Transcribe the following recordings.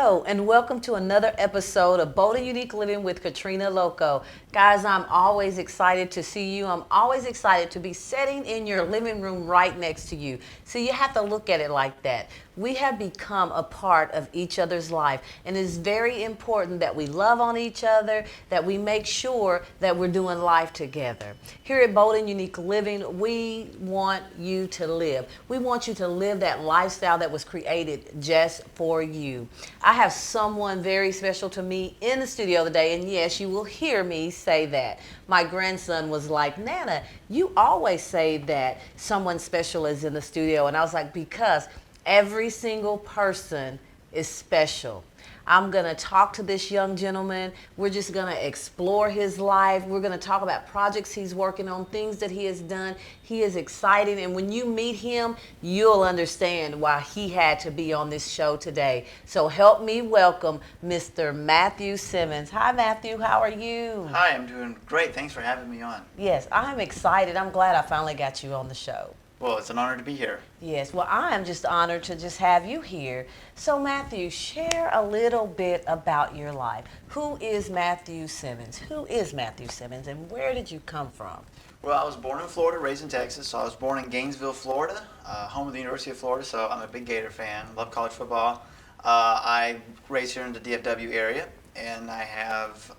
Hello, and welcome to another episode of Bold and Unique Living with Katrina Lokko. Guys, I'm always excited to see you. I'm always excited to be sitting in your living room right next to you. So you have to look at it like that. We have become a part of each other's life, and it's very important that we love on each other, that we make sure that we're doing life together. Here at Bold and Unique Living, we want you to live. We want you to live that lifestyle that was created just for you. I have someone very special to me in the studio today, and yes, you will hear me say that. My grandson was like, Nana, you always say that someone special is in the studio. And I was like, because every single person is special. I'm going to talk to this young gentleman. We're just going to explore his life. We're going to talk about projects he's working on, things that he has done. He is exciting. And when you meet him, you'll understand why he had to be on this show today. So help me welcome Mr. Matthew Simmons. Hi, Matthew. How are you? Hi, I'm doing great. Thanks for having me on. Yes, I'm excited. I'm glad I finally got you on the show. Well, it's an honor to be here. Yes, well, I am just honored to just have you here. So, Matthew, share a little bit about your life. Who is Matthew Simmons? Who is Matthew Simmons, and where did you come from? Well, I was born in Florida, raised in Texas. So I was born in Gainesville, Florida, home of the University of Florida. So I'm a big Gator fan. Love college football. I raised here in the DFW area, and I have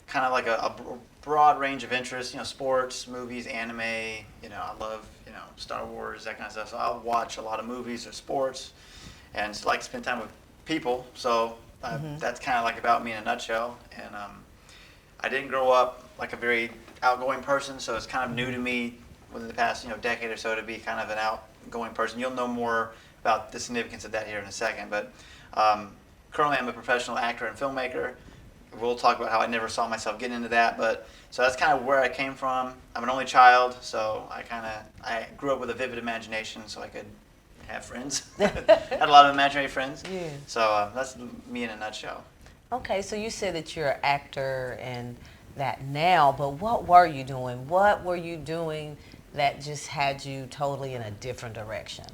kind of like a broad range of interests. Sports, movies, anime. I love Star Wars, that kind of stuff. So I'll watch a lot of movies or sports, and just like to spend time with people. So that's kind of like about me in a nutshell. And I didn't grow up like a very outgoing person, so it's kind of new to me within the past decade or so to be kind of an outgoing person. You'll know more about the significance of that here in a second. But currently, I'm a professional actor and filmmaker. We'll talk about how I never saw myself getting into that, but so that's kind of where I came from. I'm an only child, so I grew up with a vivid imagination, so I could have friends. Had a lot of imaginary friends. Yeah. So that's me in a nutshell. Okay, so you said that you're an actor and that now, but what were you doing? What were you doing that just had you totally in a different direction?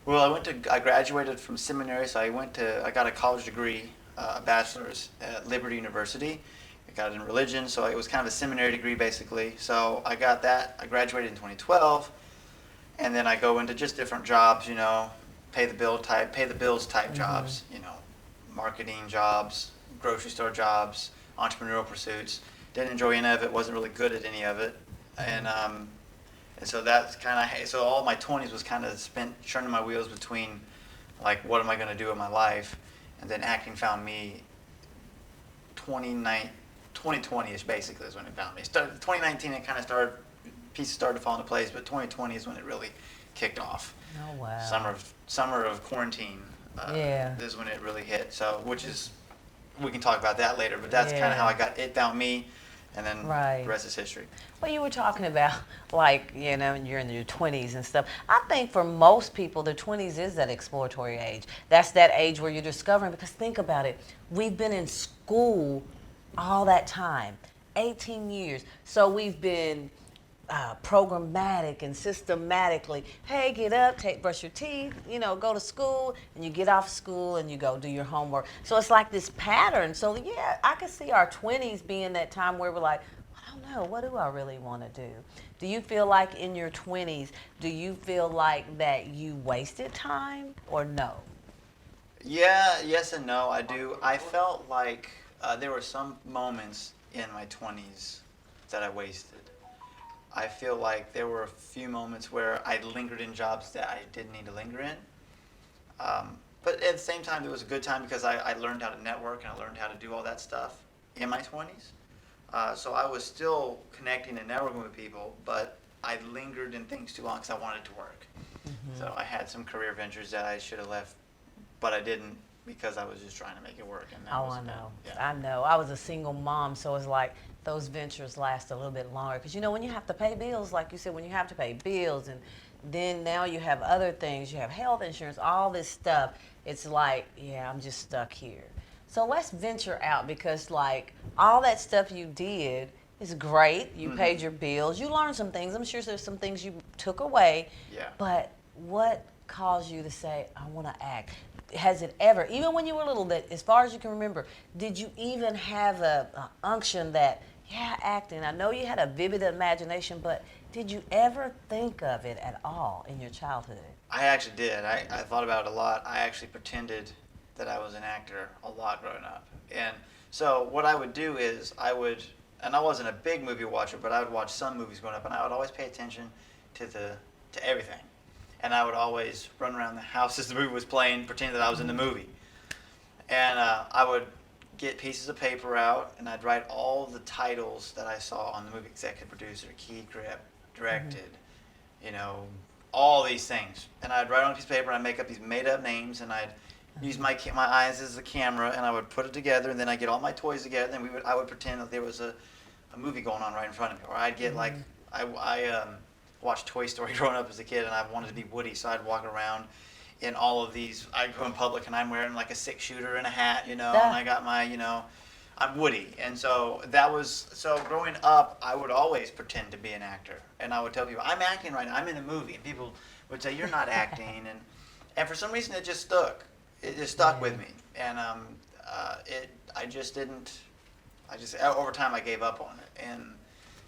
Well, I graduated from seminary, so I got a college degree. A bachelor's at Liberty University. I got it in religion, so it was kind of a seminary degree basically. So I got that. I graduated in 2012, and then I go into just different jobs, pay the bills type jobs, marketing jobs, grocery store jobs, entrepreneurial pursuits. Didn't enjoy any of it. Wasn't really good at any of it, and so that's so all my 20s was kind of spent churning my wheels between like what am I going to do in my life. And then acting found me 2020-ish basically is when it found me. 2019 it kind of pieces started to fall into place, but 2020 is when it really kicked off. Oh, wow. Summer of quarantine is when it really hit. So, we can talk about that later, but that's kind of how it found me. And then the rest is history. Well, you were talking about, you're in your 20s and stuff. I think for most people, their 20s is that exploratory age. That's that age where you're discovering, because think about it. We've been in school all that time, 18 years. So we've been programmatic and systematically, hey, get up, brush your teeth, go to school, and you get off school and you go do your homework. So it's like this pattern. So yeah, I could see our 20s being that time where we're like, I don't know, what do I really want to do? Do you feel like in your 20s, do you feel like that you wasted time or no? Yeah, yes and no, I do. I felt like there were some moments in my 20s that I wasted. I feel like there were a few moments where I lingered in jobs that I didn't need to linger in. But at the same time, it was a good time because I learned how to network and I learned how to do all that stuff in my 20s. So I was still connecting and networking with people, but I lingered in things too long because I wanted to work. Mm-hmm. So I had some career ventures that I should have left, but I didn't because I was just trying to make it work. And I know. Yeah. I know. I was a single mom, so it's like those ventures last a little bit longer. Because, when you have to pay bills, like you said, when you have to pay bills, and then now you have other things, you have health insurance, all this stuff, it's like, I'm just stuck here. So let's venture out because, all that stuff you did is great. You paid your bills. You learned some things. I'm sure there's some things you took away. Yeah. But what caused you to say, I want to act? Has it ever, even when you were little, that as far as you can remember, did you even have a unction that, yeah, acting? I know you had a vivid imagination, but did you ever think of it at all in your childhood? I actually did. I thought about it a lot. I actually pretended that I was an actor a lot growing up. And so what I would do is and I wasn't a big movie watcher, but I would watch some movies growing up, and I would always pay attention to everything. And I would always run around the house as the movie was playing, pretending that I was in the movie. And I would get pieces of paper out, and I'd write all the titles that I saw on the movie: executive producer, key grip, directed, you know, all these things. And I'd write on a piece of paper, and I'd make up these made-up names, and I'd use my eyes as the camera, and I would put it together, and then I'd get all my toys together, and I would pretend that there was a movie going on right in front of me. Or I'd get like, I watched Toy Story growing up as a kid, and I wanted to be Woody, so I'd walk around in all of these. I'd go in public, and I'm wearing like a 6-shooter and a hat, you know, and I got my, you know, I'm Woody. And so so growing up, I would always pretend to be an actor. And I would tell people, I'm acting right now, I'm in a movie. And people would say, you're not acting. And for some reason, it just stuck. It just stuck with me. And over time, I gave up on it. And,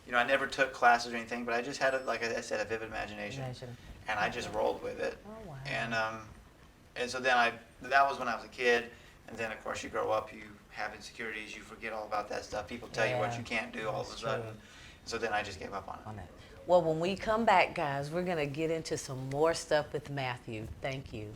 you know, I never took classes or anything, but I just had, like I said, a vivid imagination. And I just rolled with it. Oh, wow. And so then that was when I was a kid. And then, of course, you grow up, you have insecurities, you forget all about that stuff. People tell you what you can't do all of a sudden. So then I just gave up on it. Well, when we come back, guys, we're going to get into some more stuff with Matthew. Thank you.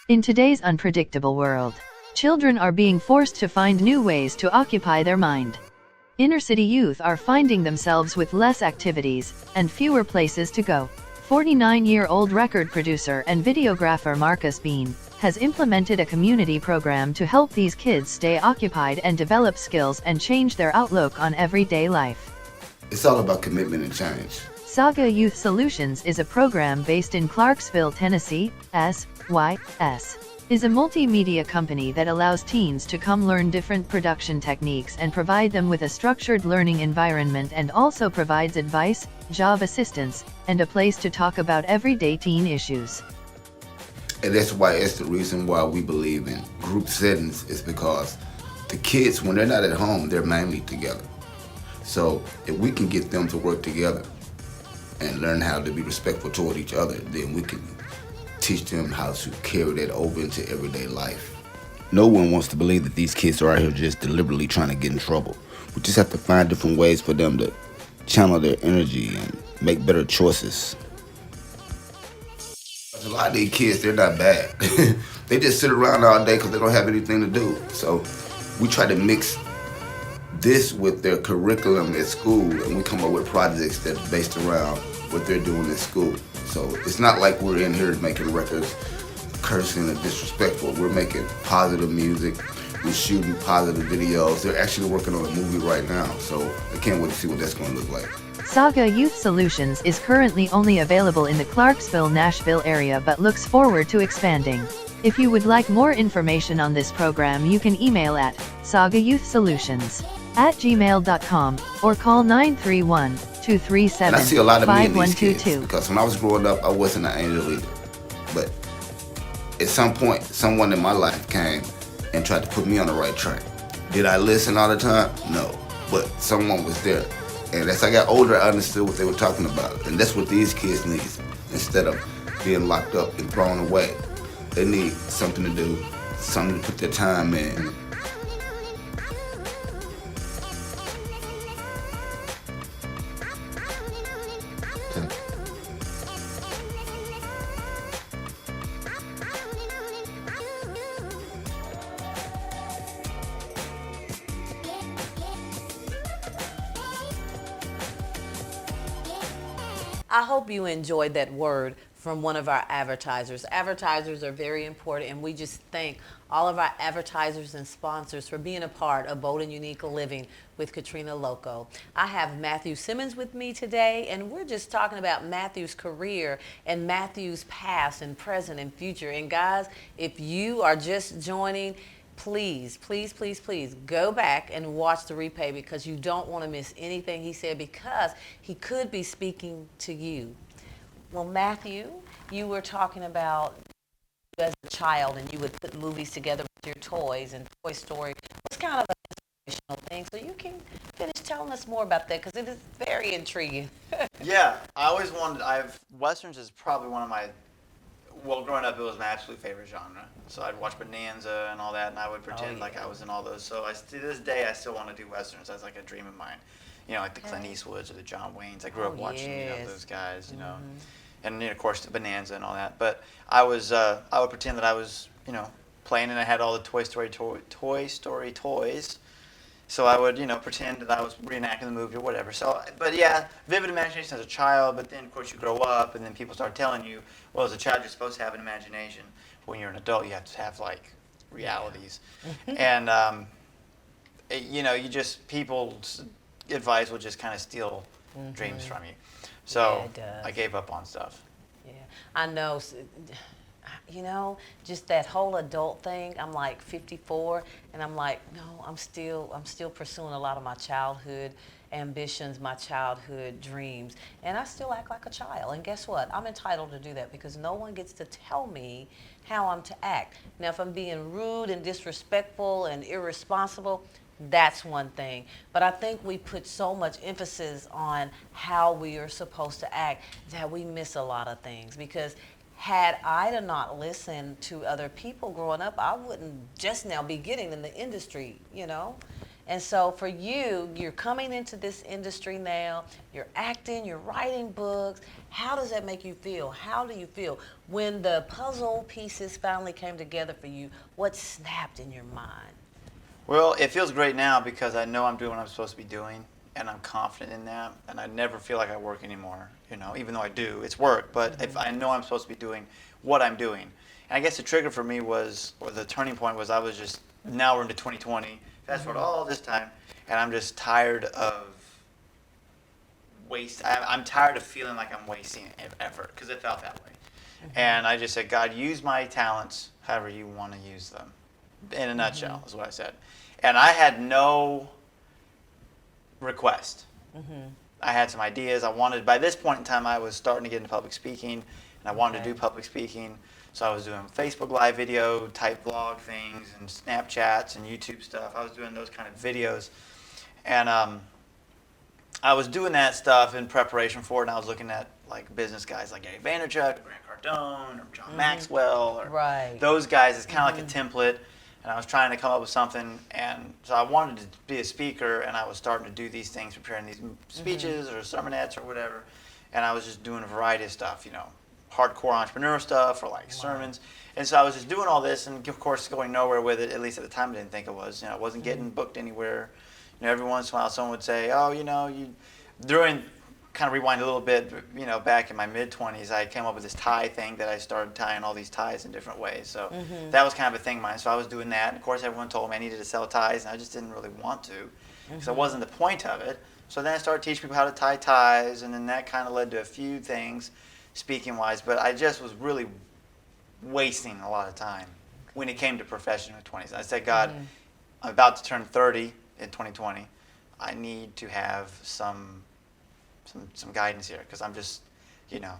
In today's unpredictable world, children are being forced to find new ways to occupy their mind. Inner-city youth are finding themselves with less activities and fewer places to go. 49-year-old record producer and videographer Marcus Bean has implemented a community program to help these kids stay occupied and develop skills and change their outlook on everyday life. It's all about commitment and change. Saga Youth Solutions is a program based in Clarksville, Tennessee. SYS is a multimedia company that allows teens to come learn different production techniques and provide them with a structured learning environment, and also provides advice, job assistance, and a place to talk about everyday teen issues. And that's why it's the reason why we believe in group settings, is because the kids, when they're not at home, they're mainly together. So if we can get them to work together and learn how to be respectful toward each other, then we can teach them how to carry that over into everyday life. No one wants to believe that these kids are out here just deliberately trying to get in trouble. We just have to find different ways for them to channel their energy and make better choices. A lot of these kids, they're not bad. They just sit around all day because they don't have anything to do. So we try to mix this with their curriculum at school, and we come up with projects that are based around what they're doing at school. So it's not like we're in here making records cursing and disrespectful. We're making positive music, we're shooting positive videos. They're actually working on a movie right now, so I can't wait to see what that's going to look like. Saga Youth Solutions is currently only available in the Clarksville, Nashville area, but looks forward to expanding. If you would like more information on this program, you can email at sagayouthsolutions@gmail.com or call 931-237-5122. And I see a lot of me in these kids, because when I was growing up, I wasn't an angel either. But at some point, someone in my life came and tried to put me on the right track. Did I listen all the time? No. But someone was there. And as I got older, I understood what they were talking about. And that's what these kids need. Instead of being locked up and thrown away, they need something to do, something to put their time in. I hope you enjoyed that word from one of our advertisers. Advertisers are very important, and we just thank all of our advertisers and sponsors for being a part of Bold and Unique Living with Katrina Lokko. I have Matthew Simmons with me today, and we're just talking about Matthew's career and Matthew's past and present and future. And guys, if you are just joining, please, please, please, please go back and watch the replay, because you don't want to miss anything he said, because he could be speaking to you. Well, Matthew, you were talking about you as a child, and you would put movies together with your toys, and Toy Story was kind of an inspirational thing. So you can finish telling us more about that, because it is very intriguing. Yeah, I always wanted. Westerns is probably one of my. Well, growing up, it was my absolute favorite genre. So I'd watch Bonanza and all that, and I would pretend like I was in all those. So to this day, I still want to do Westerns. That's like a dream of mine. You know, like the Clint Eastwoods or the John Waynes. I grew up watching, those guys, and of course the Bonanza and all that. But I would pretend that I was, playing, and I had all the Toy Story toys. So I would, pretend that I was reenacting the movie or whatever. So, but yeah, vivid imagination as a child. But then, of course, you grow up, and then people start telling you, well, as a child, you're supposed to have an imagination. When you're an adult, you have to have like realities, and people's advice will just kind of steal dreams from you. So I gave up on stuff. Yeah, I know. Just that whole adult thing. I'm like 54, and I'm like, no, I'm still pursuing a lot of my childhood ambitions, my childhood dreams, and I still act like a child. And guess what? I'm entitled to do that, because no one gets to tell me how I'm to act. Now, if I'm being rude and disrespectful and irresponsible, that's one thing. But I think we put so much emphasis on how we are supposed to act that we miss a lot of things. Because had I not listened to other people growing up, I wouldn't just now be getting in the industry, And so for you, you're coming into this industry now, you're acting, you're writing books. How does that make you feel? How do you feel? When the puzzle pieces finally came together for you, what snapped in your mind? Well, it feels great now, because I know I'm doing what I'm supposed to be doing, and I'm confident in that, and I never feel like I work anymore, even though I do. It's work, but if I know I'm supposed to be doing what I'm doing. And I guess the trigger for me or the turning point was, I was just, now we're into 2020, fast forward all this time, and I'm just tired of I'm tired of feeling like I'm wasting effort, because it felt that way. And I just said, God, use my talents however you want to use them. In a nutshell, is what I said. And I had no request. I had some ideas. By this point in time, I was starting to get into public speaking, and I wanted to do public speaking. So I was doing Facebook Live video type vlog things, and Snapchats and YouTube stuff. I was doing those kind of videos. And I was doing that stuff in preparation for it, and I was looking at like business guys like Gary Vaynerchuk, or Grant Cardone, or John Maxwell, or those guys. It's kind of like a template. And I was trying to come up with something, and so I wanted to be a speaker, and I was starting to do these things, preparing these speeches or sermonettes or whatever, and I was just doing a variety of stuff, hardcore entrepreneur stuff or like sermons, and so I was just doing all this, and of course going nowhere with it. At least at the time, I didn't think it was. I wasn't getting booked anywhere. Every once in a while, someone would say, "Oh, during." Kind of rewind a little bit, back in my mid-20s, I came up with this tie thing that I started tying all these ties in different ways. So that was kind of a thing of mine. So I was doing that. And of course, everyone told me I needed to sell ties, and I just didn't really want to, because it wasn't the point of it. So then I started teaching people how to tie ties, and then that kind of led to a few things, speaking-wise. But I just was really wasting a lot of time when it came to professional 20s. I said, God, I'm about to turn 30 in 2020. I need to have some guidance here, because I'm just, because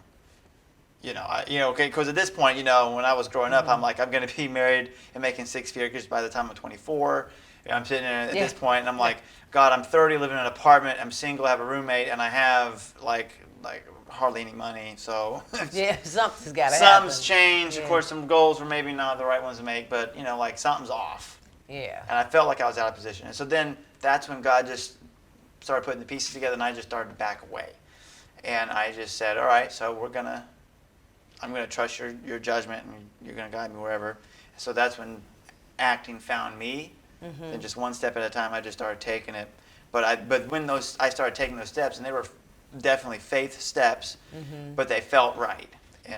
at this point, when I was growing up, I'm like, I'm going to be married and making six figures by the time I'm 24. I'm sitting there at this point, and I'm like, God, I'm 30, living in an apartment, I'm single, I have a roommate, and I have like hardly any money. So something's got to happen. Something's changed. Of course, some goals were maybe not the right ones to make, but something's off. Yeah. And I felt like I was out of position, and so then that's when God just started putting the pieces together, and I just started to back away. And I just said, all right, so I'm gonna trust your judgment, and you're gonna guide me wherever. So that's when acting found me. And just one step at a time, I just started taking it. But when I started taking those steps, and they were definitely faith steps, but they felt right.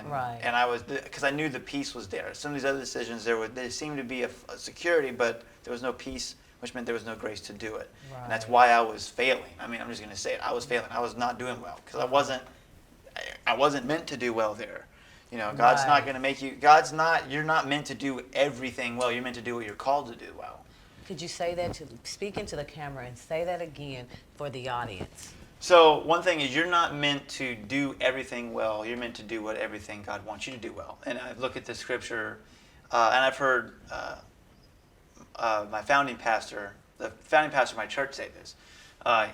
Right. and I was, because I knew the peace was there. Some of these other decisions, there seemed to be a security, but there was no peace, which meant there was no grace to do it. Right. And that's why I was failing. I mean, I'm just going to say it. I was failing. I was not doing well because I wasn't meant to do well there. You know, God's not Right. going to make you. You're not meant to do everything well. You're meant to do what you're called to do well. Could you say that speak into the camera and say that again for the audience? So one thing is, you're not meant to do everything well. You're meant to do what everything God wants you to do well. And I look at the scripture, and I've heard my founding pastor, the founding pastor of my church, say this.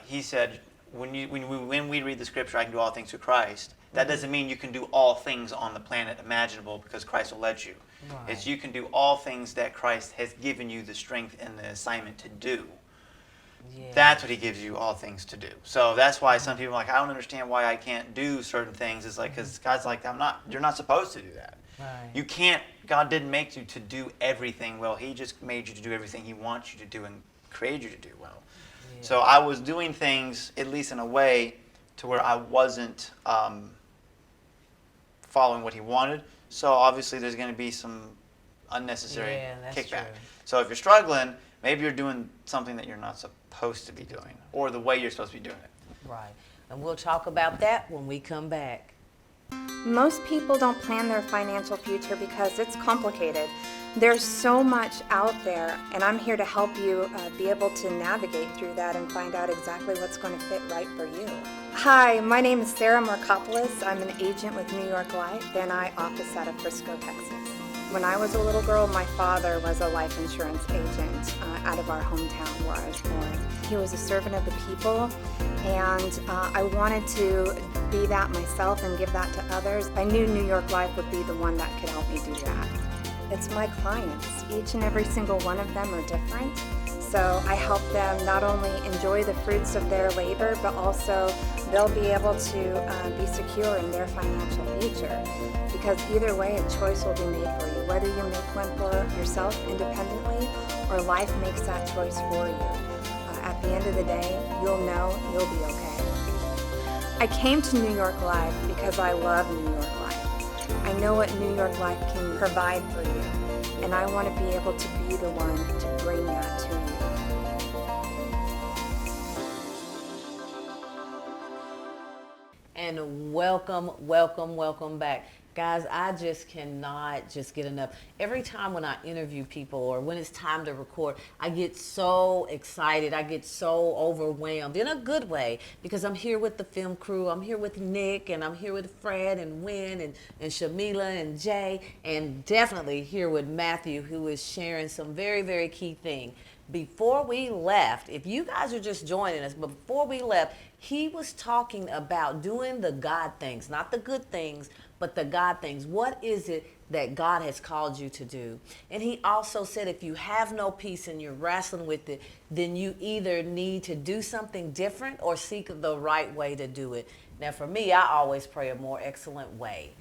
He said, when we read the scripture, I can do all things through Christ. That doesn't mean you can do all things on the planet imaginable, because Christ will let you. Right. It's you can do all things that Christ has given you the strength and the assignment to do. Yeah. That's what he gives you all things to do. So that's why some people are like, I don't understand why I can't do certain things. It's like, because God's like, you're not supposed to do that. Right. You can't, God didn't make you to do everything well. He just made you to do everything he wants you to do and created you to do well. Yeah. So I was doing things, at least in a way, to where I wasn't following what he wanted. So obviously there's going to be some unnecessary Yeah, that's kickback. true. So if you're struggling, maybe you're doing something that you're not supposed to be doing, or the way you're supposed to be doing it. Right. And we'll talk about that when we come back. Most people don't plan their financial future because it's complicated. There's so much out there, and I'm here to help you be able to navigate through that and find out exactly what's going to fit right for you. Hi, my name is Sarah Markopoulos. I'm an agent with New York Life, and I office out of Frisco, Texas. When I was a little girl, my father was a life insurance agent out of our hometown where I was born. He was a servant of the people, and I wanted to be that myself and give that to others. I knew New York Life would be the one that could help me do that. It's my clients. Each and every single one of them are different. So I help them not only enjoy the fruits of their labor, but also they'll be able to be secure in their financial future. Because either way, a choice will be made for you, whether you make one for yourself independently or life makes that choice for you. At the end of the day, you'll know you'll be okay. I came to New York Life because I love New York Life. I know what New York Life can provide for you, and I want to be able to be the one to bring that to you. And welcome back. Guys, I just cannot just get enough. Every time when I interview people or when it's time to record, I get so excited. I get so overwhelmed in a good way because I'm here with the film crew. I'm here with Nick, and I'm here with Fred and Wynn and Shamila and Jay, and definitely here with Matthew, who is sharing some very, very key thing. Before we left, if you guys are just joining us, but before we left, he was talking about doing the God things, not the good things, but the God things. What is it that God has called you to do? And he also said if you have no peace and you're wrestling with it, then you either need to do something different or seek the right way to do it. Now, for me, I always pray a more excellent way.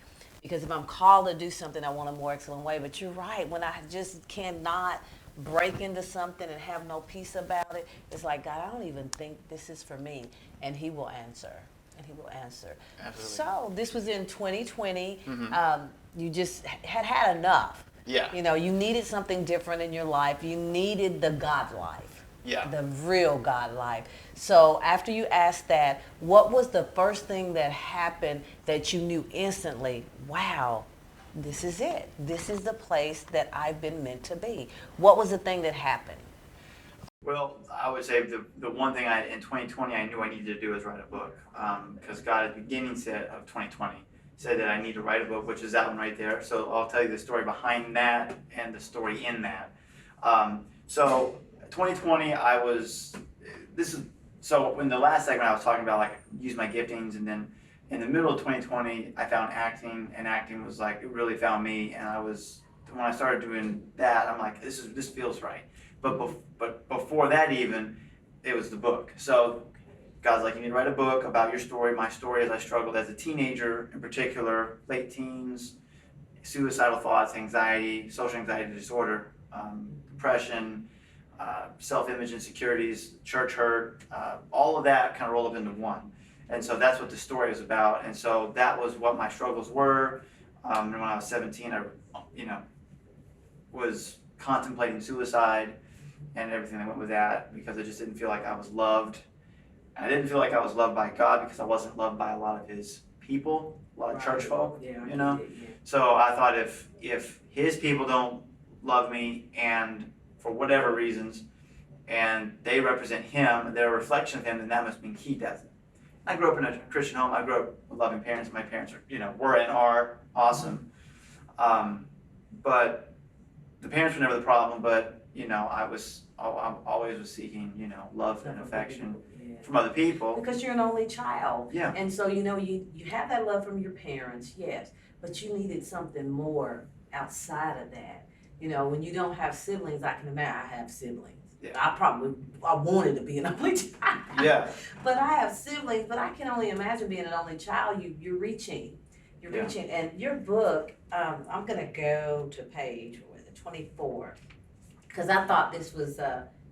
Because if I'm called to do something, I want a more excellent way. But you're right, when I just cannot break into something and have no peace about it, it's like, God, I don't even think this is for me. And he will answer. And he will answer. Absolutely. So this was in 2020. Mm-hmm. You just had enough. Yeah. You know, you needed something different in your life. You needed the God life. Yeah. The real God life. So after you asked that, what was the first thing that happened that you knew instantly, wow, this is it. This is the place that I've been meant to be. What was the thing that happened? Well, I would say the one thing in 2020 I knew I needed to do was write a book, because God at the beginning of 2020 said that I need to write a book, which is that one right there. So I'll tell you the story behind that and the story in that. So 2020 so in the last segment I was talking about like use my giftings, and then in the middle of 2020 I found acting, and acting was like, it really found me, and when I started doing that, I'm like, this feels right. But before that even, it was the book. So God's like, you need to write a book about your story, my story as I struggled as a teenager, in particular, late teens, suicidal thoughts, anxiety, social anxiety disorder, depression, self-image insecurities, church hurt, all of that kind of rolled up into one. And so that's what the story is about. And so that was what my struggles were. And when I was 17, I, was contemplating suicide and everything that went with that because I just didn't feel like I was loved. And I didn't feel like I was loved by God because I wasn't loved by a lot of His people, a lot of church folk, So I thought if His people don't love me and for whatever reasons, and they represent Him, and they're a reflection of Him, then that must mean He doesn't. I grew up in a Christian home. I grew up with loving parents. My parents are, were and are awesome. But the parents were never the problem. But I always was seeking, love and affection from other people. Because you're an only child. Yeah. And so, you have that love from your parents, yes, but you needed something more outside of that. When you don't have siblings, I can imagine. I have siblings. Yeah. I wanted to be an only child. Yeah. But I have siblings, but I can only imagine being an only child. You're reaching. And your book, I'm going to go to page 24, because I thought this was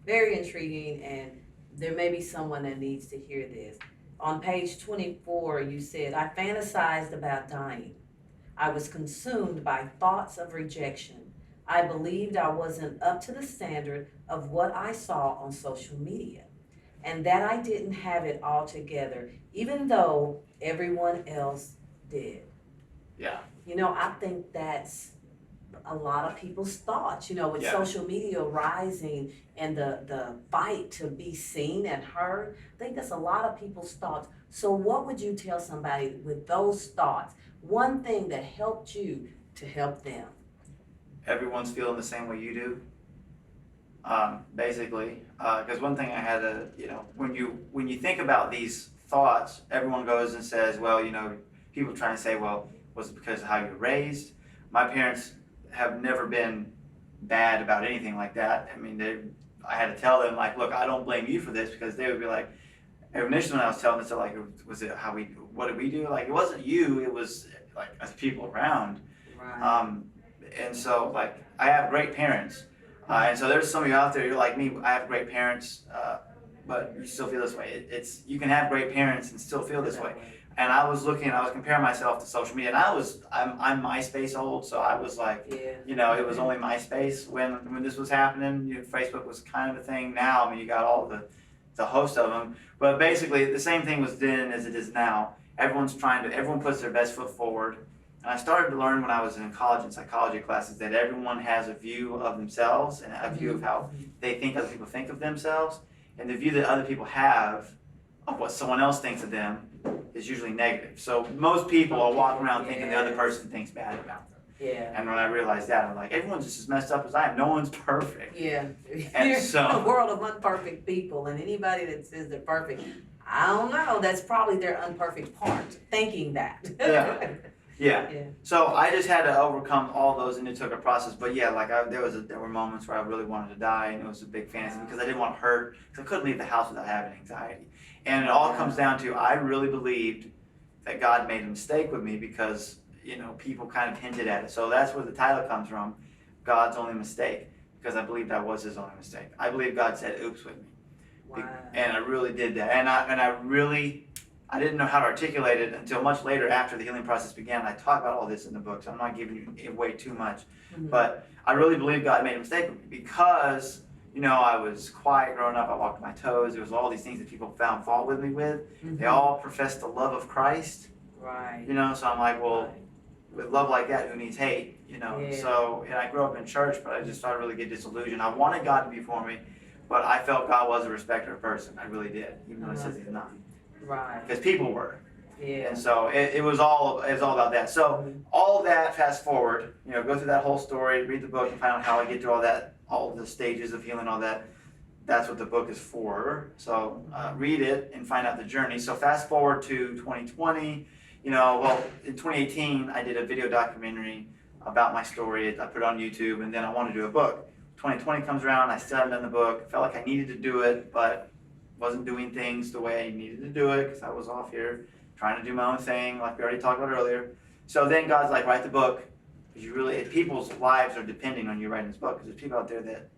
very intriguing, and there may be someone that needs to hear this. On page 24, you said, I fantasized about dying. I was consumed by thoughts of rejection. I believed I wasn't up to the standard of what I saw on social media, and that I didn't have it all together, even though everyone else did. Yeah. I think that's a lot of people's thoughts, with social media rising and the fight to be seen and heard. I think that's a lot of people's thoughts. So what would you tell somebody with those thoughts? One thing that helped you to help them? Everyone's feeling the same way you do. Basically, because one thing I had to, when you think about these thoughts, everyone goes and says, well, people try and say, well, was it because of how you're raised? My parents have never been bad about anything like that. I mean, I had to tell them, like, look, I don't blame you for this, because they would be like, initially when I was telling them, so like, was it what did we do? Like, it wasn't you, it was like us people around. Right. And so, like, I have great parents. And so there's some of you out there, you're like me, I have great parents, but you still feel this way. You can have great parents and still feel this way. And I was comparing myself to social media, and I'm MySpace old, so I was like, it was only MySpace when this was happening. Facebook was kind of a thing. Now, I mean, you got all the host of them, but basically the same thing was then as it is now. Everyone puts their best foot forward. And I started to learn when I was in college and psychology classes that everyone has a view of themselves and a view of how they think other people think of themselves, and the view that other people have of what someone else thinks of them is usually negative. So most people are walking around thinking the other person thinks bad about them. Yeah. And when I realized that, I'm like, everyone's just as messed up as I am. No one's perfect. Yeah. And You're so, in a world of imperfect people, and anybody that says they're perfect, I don't know. That's probably their unperfect part, thinking that. Yeah. So I just had to overcome all those, and it took a process. But yeah, like there were moments where I really wanted to die, and it was a big fantasy because I didn't want to hurt, because I couldn't leave the house without having anxiety. And it all comes down to, I really believed that God made a mistake with me, because people kind of hinted at it. So that's where the title comes from, God's Only Mistake, because I believed I was His only mistake. I believe God said oops with me. Wow. And I really did that. And I didn't know how to articulate it until much later, after the healing process began. I talk about all this in the book, so I'm not giving you away too much. Mm-hmm. But I really believe God made a mistake with me, because I was quiet growing up. I walked my toes. There was all these things that people found fault with me with. Mm-hmm. They all professed the love of Christ. Right. So I'm like, well, with love like that, who needs hate? Yeah. So, and I grew up in church, but I just started to really get disillusioned. I wanted God to be for me, but I felt God was a respecter of person. I really did, even though it says He's not. Right. Because people were. Yeah. And so it was all about that. So all of that, fast forward, go through that whole story, read the book, and find out how I get through all that, all the stages of healing, all that. That's what the book is for. So read it and find out the journey. So fast forward to 2020. In 2018, I did a video documentary about my story. I put it on YouTube, and then I wanted to do a book. 2020 comes around, I still haven't done the book. Felt like I needed to do it, but wasn't doing things the way I needed to do it, because I was off here trying to do my own thing, like we already talked about earlier. So then God's like, write the book, because people's lives are depending on you writing this book, because there's people out there that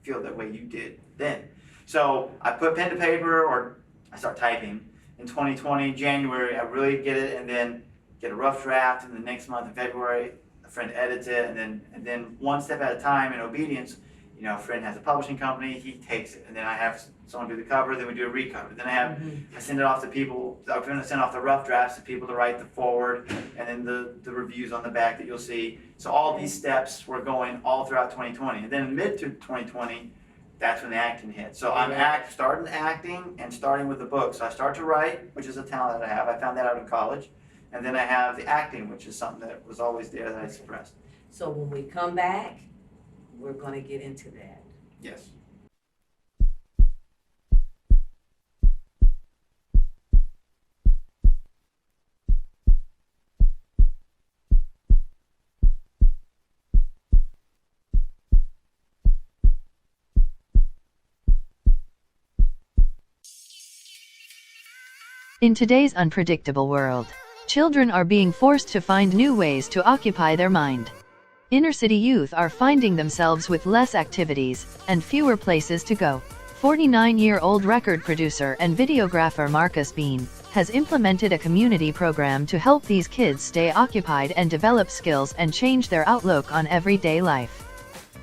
feel that way you did then. So I put pen to paper, or I start typing. In 2020, January, I really get it, and then get a rough draft, and the next month in February, a friend edits it, and then one step at a time in obedience, a friend has a publishing company, he takes it, and then I have someone do the cover, then we do a recover. Then I send it off to people. I'm going to send off the rough drafts to people to write the forward, and then the reviews on the back that you'll see. So all these steps were going all throughout 2020, and then mid to 2020, that's when the acting hit. So I'm starting acting and starting with the book. So I start to write, which is a talent that I have. I found that out in college, and then I have the acting, which is something that was always there that I suppressed. So when we come back, we're going to get into that. Yes. In today's unpredictable world, children are being forced to find new ways to occupy their mind. Inner-city youth are finding themselves with less activities and fewer places to go. 49-year-old record producer and videographer Marcus Bean has implemented a community program to help these kids stay occupied and develop skills and change their outlook on everyday life.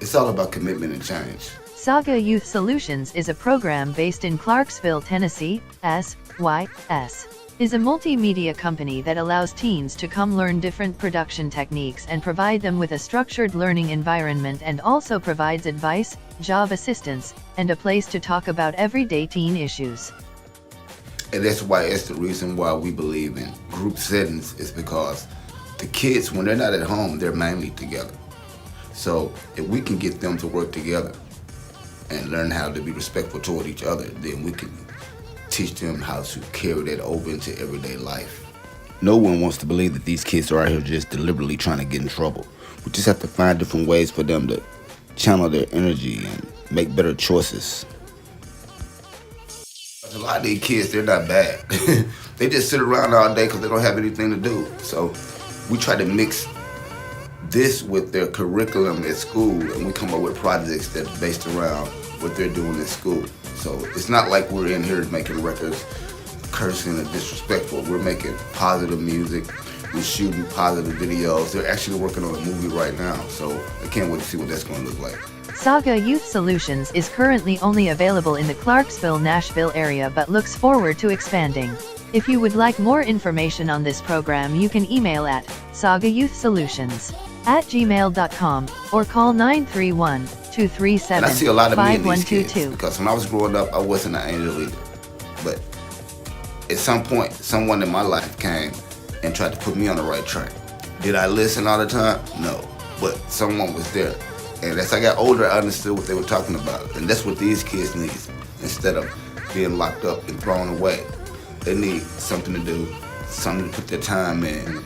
It's all about commitment and change. Saga Youth Solutions is a program based in Clarksville, Tennessee. SYS is a multimedia company that allows teens to come learn different production techniques and provide them with a structured learning environment, and also provides advice, job assistance, and a place to talk about everyday teen issues. And that's why it's the reason why we believe in group settings, is because the kids, when they're not at home, they're mainly together. So if we can get them to work together and learn how to be respectful toward each other, then we can teach them how to carry that over into everyday life. No one wants to believe that these kids are out here just deliberately trying to get in trouble. We just have to find different ways for them to channel their energy and make better choices. A lot of these kids, they're not bad. They just sit around all day because they don't have anything to do. So we try to mix this with their curriculum at school, and we come up with projects that are based around what they're doing at school. So it's not like we're in here making records cursing or disrespectful. We're making positive music. We're shooting positive videos. They're actually working on a movie right now, so I can't wait to see what that's going to look like. Saga Youth Solutions is currently only available in the Clarksville-Nashville area, but looks forward to expanding. If you would like more information on this program, you can email at sagayouthsolutions@gmail.com or call 931-237-5122. And I see a lot of me in these kids, because when I was growing up, I wasn't an angel either. But at some point, someone in my life came and tried to put me on the right track. Did I listen all the time? No. But someone was there. And as I got older, I understood what they were talking about. And that's what these kids need. Instead of being locked up and thrown away, they need something to do, something to put their time in.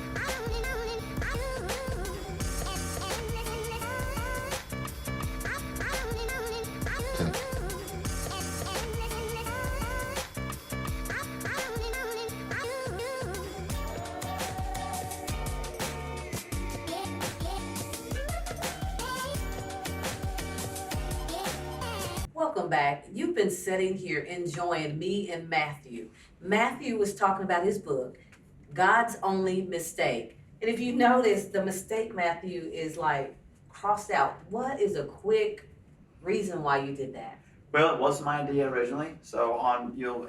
Welcome back. You've been sitting here enjoying me and Matthew. Matthew was talking about his book, God's Only Mistake. And if you notice, the mistake, Matthew, is like crossed out. What is a quick reason why you did that? Well, it was my idea originally. So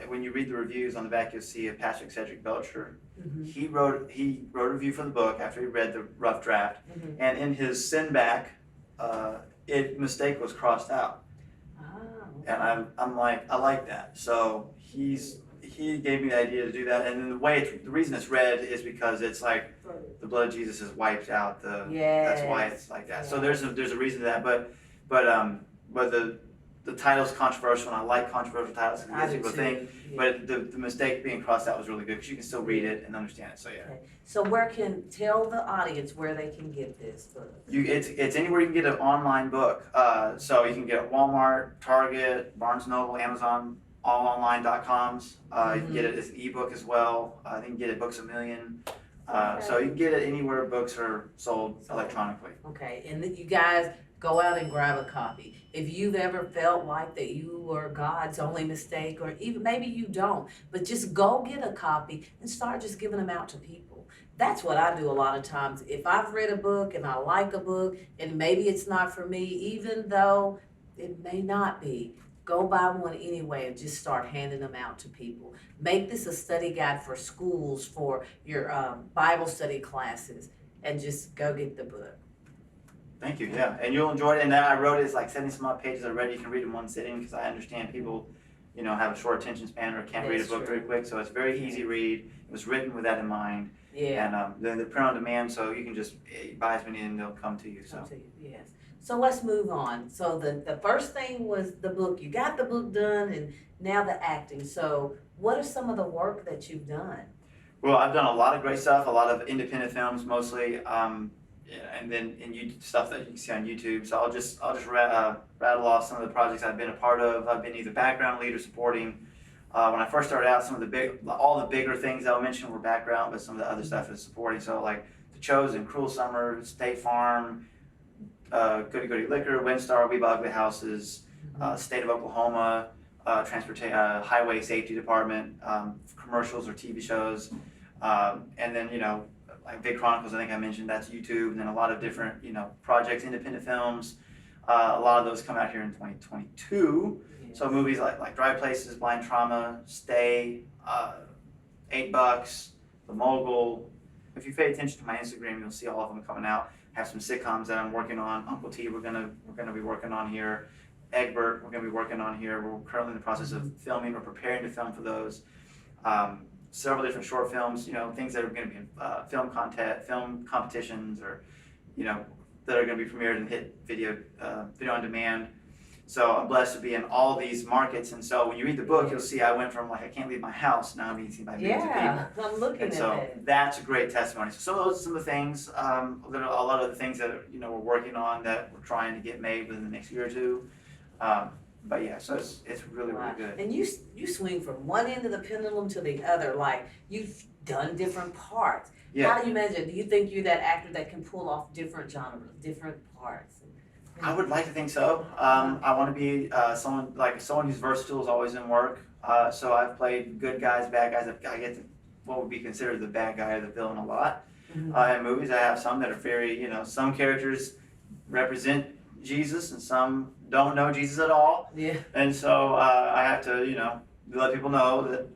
when you read the reviews on the back, you'll see a Patrick Cedric Belcher. Mm-hmm. He wrote a review for the book after he read the rough draft, and in his send back, mistake was crossed out. And I'm like, I like that. So he gave me the idea to do that. And then the reason it's red is because it's like the blood of Jesus has wiped out that's why it's like that. Yes. So there's a reason to that. But the title's controversial, and I like controversial titles because it gets people to think. Yeah. But the mistake being crossed out was really good because you can still read it and understand it. So yeah. Okay. So tell the audience where they can get this book? It's anywhere you can get an online book. So you can get it at Walmart, Target, Barnes & Noble, Amazon, allonline.coms. You can get it as an ebook as well. You can get it Books A Million. So you can get it anywhere books are sold electronically. Okay, and then you guys go out and grab a copy. If you've ever felt like that you were God's only mistake, or even maybe you don't, but just go get a copy and start just giving them out to people. That's what I do a lot of times. If I've read a book and I like a book and maybe it's not for me, even though it may not be, go buy one anyway and just start handing them out to people. Make this a study guide for schools, for your Bible study classes, and just go get the book. Thank you. Yeah, and you'll enjoy it. And I wrote it. It's like 70 some odd pages already. You can read in one sitting because I understand people, have a short attention span or can't read a book very quick. So it's very easy read. It was written with that in mind. Yeah. And they're print on demand, so you can just buy as many and they'll come to you. So. Come to you, yes. So let's move on. So the first thing was the book. You got the book done, and now the acting. So what are some of the work that you've done? Well, I've done a lot of great stuff, a lot of independent films mostly, and then stuff that you can see on YouTube. So I'll just rattle off some of the projects I've been a part of. I've been either background lead or supporting. When I first started out, all the bigger things I'll mention were background, but some of the other stuff is supporting. So like The Chosen, Cruel Summer, State Farm, Goody Goody Liquor, Windstar, We Buy Ugly Houses, State of Oklahoma, Highway Safety Department, commercials or TV shows, and then like Big Chronicles. I think I mentioned that's YouTube, and then a lot of different projects, independent films. A lot of those come out here in 2022. So movies like Dry Places, Blind Trauma, Stay, $8, The Mogul. If you pay attention to my Instagram, you'll see all of them coming out. I have some sitcoms that I'm working on. Uncle T, we're gonna be working on here. Egbert, we're gonna be working on here. We're currently in the process of filming. We're preparing to film for those. Several different short films. Things that are gonna be in film competitions, or that are gonna be premiered and hit video on demand. So I'm blessed to be in all these markets, and so when you read the book, you'll see I went from I can't leave my house, now I'm being seen by millions of people. I'm looking and at so that. That's a great testimony. So those are some of the things, a lot of the things that we're working on that we're trying to get made within the next year or two. But yeah, so it's really good. And you swing from one end of the pendulum to the other, like you've done different parts. Yeah. How do you imagine? Do you think you're that actor that can pull off different genres, different parts? I would like to think so. I want to be someone who's versatile is always in work. So I've played good guys, bad guys. I get to what would be considered the bad guy or the villain a lot. In movies, I have some that are very, some characters represent Jesus and some don't know Jesus at all. Yeah. And so I have to, let people know that,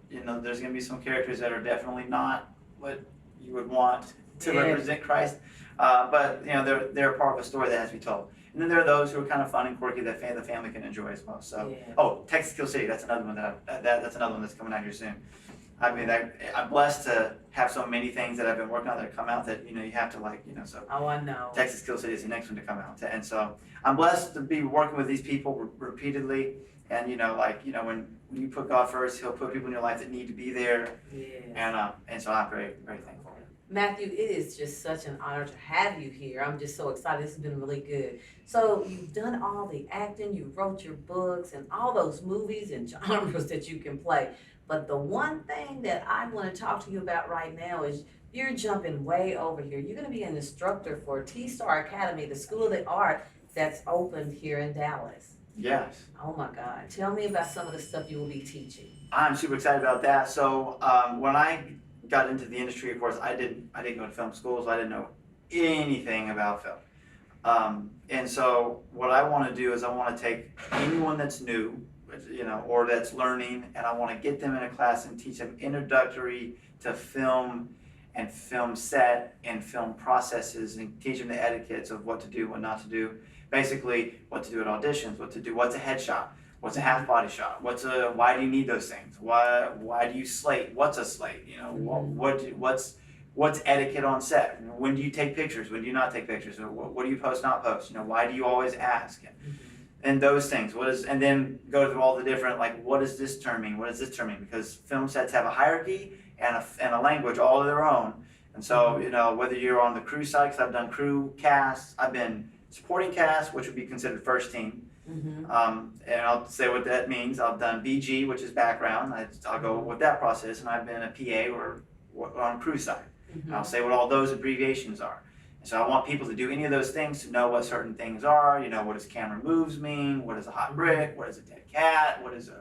there's going to be some characters that are definitely not what you would want to represent Christ. But they're part of a story that has to be told. And then there are those who are kind of fun and quirky that the family can enjoy as well. So, Texas Kill City, that's another one that's another one that's coming out here soon. I mean, I'm blessed to have so many things that I've been working on that come out that you have to so. Oh, I know. Texas Kill City is the next one to come out, and so I'm blessed to be working with these people repeatedly. And when you put God first, He'll put people in your life that need to be there. Yes. And so I'm very, very thankful. Matthew, it is just such an honor to have you here. I'm just so excited. This has been really good. So you've done all the acting, you wrote your books, and all those movies and genres that you can play. But the one thing that I want to talk to you about right now is you're jumping way over here. You're going to be an instructor for T-Star Academy, the School of the Art that's opened here in Dallas. Yes. Oh my God. Tell me about some of the stuff you will be teaching. I'm super excited about that. So when I got into the industry, of course, I didn't go to film school, so I didn't know anything about film. And so what I want to do is I want to take anyone that's new, or that's learning, and I want to get them in a class and teach them introductory to film and film set and film processes, and teach them the etiquettes of what to do, what not to do. Basically, what to do at auditions, what to do, what's a headshot, what's a half body shot, why do you need those things? Why do you slate? What's a slate? What's etiquette on set? When do you take pictures? When do you not take pictures? What do you post, not post? Why do you always ask? And those things. And then go through all the different, what does this term mean? What does this term mean? Because film sets have a hierarchy and a language all of their own. And so, whether you're on the crew side, because I've done crew casts, I've been supporting cast, which would be considered first team. And I'll say what that means. I've done BG, which is background. I'll go with that process, and I've been a PA or on crew side. And I'll say what all those abbreviations are. And so I want people to do any of those things to know what certain things are. What does camera moves mean? What is a hot brick? What is a dead cat? What is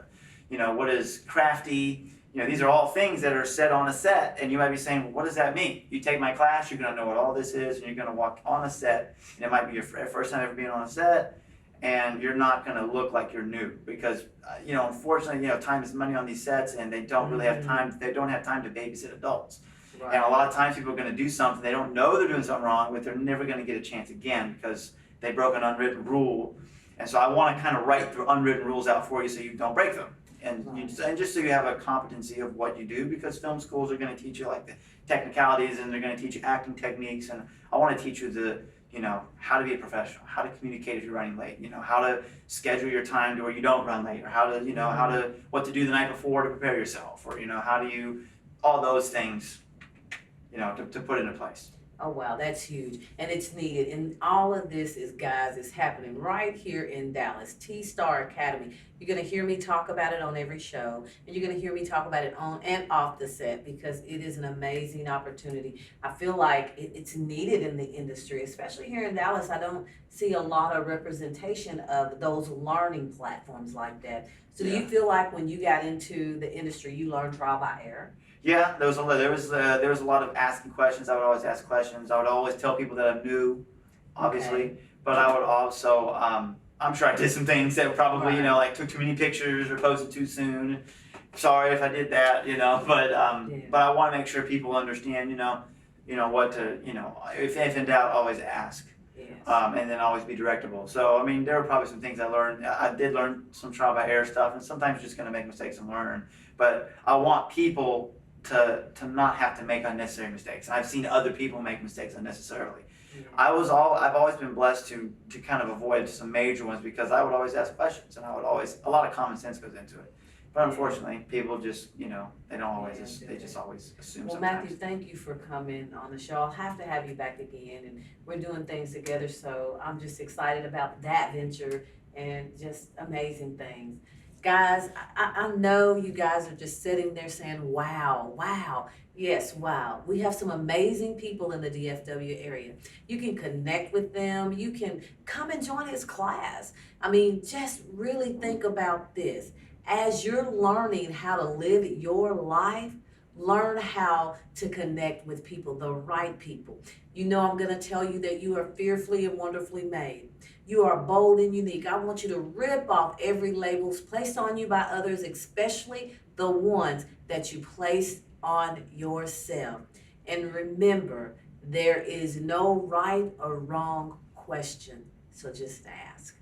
what is crafty? these are all things that are said on a set, and you might be saying, well, what does that mean? You take my class, you're going to know what all this is, and you're going to walk on a set, and it might be your first time ever being on a set, and you're not going to look like you're new because, unfortunately, time is money on these sets, and they don't really have time. They don't have time to babysit adults. Right. And a lot of times people are going to do something, they don't know they're doing something wrong, but they're never going to get a chance again because they broke an unwritten rule. And so I want to kind of write the unwritten rules out for you so you don't break them. And, and just so you have a competency of what you do, because film schools are going to teach you like the technicalities, and they're going to teach you acting techniques, and I want to teach you the how to be a professional, how to communicate if you're running late, how to schedule your time to where you don't run late, or how to what to do the night before to prepare yourself, or how do you all those things to put into place. Oh, wow, that's huge. And it's needed. And all of this is happening right here in Dallas, T-Star Academy. You're going to hear me talk about it on every show, and you're going to hear me talk about it on and off the set, because it is an amazing opportunity. I feel like it's needed in the industry, especially here in Dallas. I don't see a lot of representation of those learning platforms like that. So do you feel like when you got into the industry, you learned trial by error? Yeah, there was a lot of asking questions. I would always ask questions. I would always tell people that I'm new, obviously, but I would also I'm sure I did some things that probably like took too many pictures or posted too soon. Sorry if I did that, but I want to make sure people understand, what to, if in doubt, always ask. Yes. And then always be directable. So I mean, there were probably some things I learned. I did learn some trial by error stuff, and sometimes you're just going to make mistakes and learn. But I want people to not have to make unnecessary mistakes. I've seen other people make mistakes unnecessarily. Yeah. I've always been blessed to kind of avoid some major ones, because I would always ask questions, and a lot of common sense goes into it. But unfortunately, people just, they don't always, they just always assume sometimes. Well, Matthew, thank you for coming on the show. I'll have to have you back again, and we're doing things together, so I'm just excited about that venture and just amazing things. Guys, I know you guys are just sitting there saying, wow, wow. Yes, wow. We have some amazing people in the DFW area. You can connect with them. You can come and join his class. I mean, just really think about this. As you're learning how to live your life, learn how to connect with people, the right people. I'm going to tell you that you are fearfully and wonderfully made. You are bold and unique. I want you to rip off every label placed on you by others, especially the ones that you place on yourself. And remember, there is no right or wrong question, so just ask.